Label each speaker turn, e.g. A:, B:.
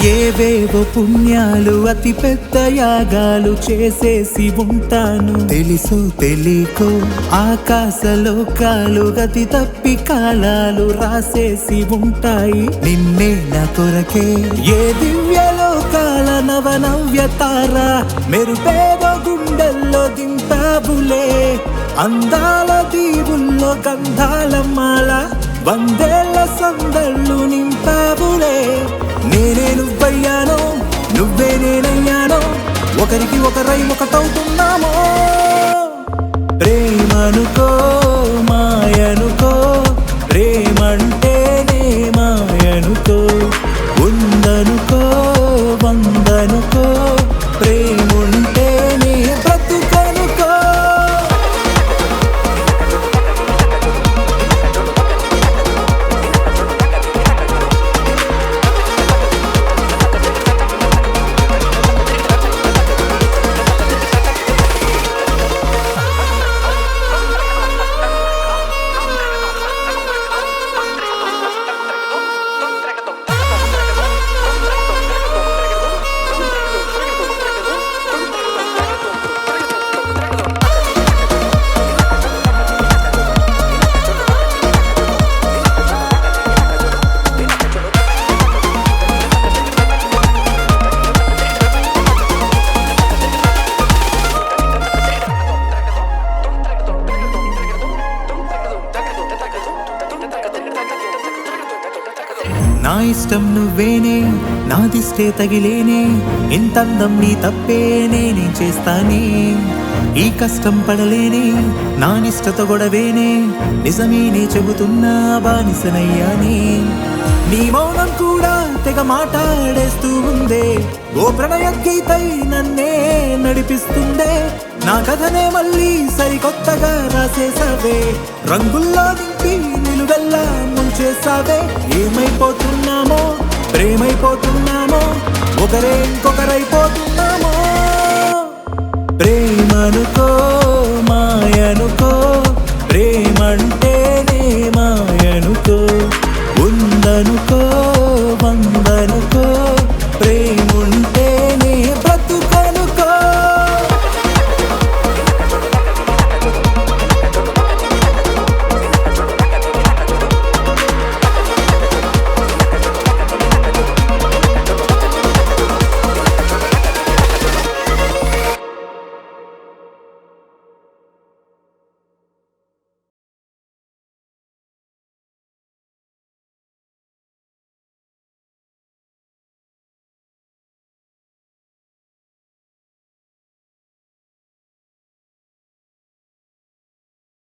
A: ఏవేవో పుణ్యాలు అతి పెద్ద యాగాలు చేసేసి ఉంటాను. తెలుసో తెలియకో ఆకాశలోకాలు గతి తప్పి కాలాలు రాసేసి ఉంటాయి. నిన్నే నా కొరకే ఏ దివ్యలోకాల నవనవ్య తార మెరుపేదో గుండెల్లో దింపాబులే. అందాల దీవుల్లో గంధాల మాల వందేళ్ల సందళ్ళు నింపాబులే. నేనే నువ్వయ్యానో నువ్వే నేనయ్యానో ఒకరికి ఒకరై ఒకటవుతున్నామో. ప్రేమనుకో మాయనుకో ప్రేమంటేనే మాయనుకో. ఉందనుకో వందనుకో ప్రేముంటేనే బ్రతుకనుకో. నా ఇష్టం నువ్వేనే నాదిష్టే తగిలేనే. ఇంతందం నీ తప్పేనే నేను చేస్తానే. ఈ కష్టం పడలేనే నా నిష్టతో గొడవేనే. నిజమేనే చెబుతున్నా బానిసనయ్యానే. నీ మౌనం కూడా తెగ మాట్లాడేస్తూ ఉందే. ఓ ప్రణయ గీతై నన్నే నడిపిస్తుందే. నా కథనే మళ్ళీ సరికొత్తగా రాసేసావే. రంగుల్లో నింపి నిలువెల్లా ముంచేసావే. ఏమైపోతున్నామో ప్రేమైపోతున్నామో ఒకరే ఇంకొకరైపోతున్నామో. ప్రేమనుకో మాయనుకో ప్రేమంట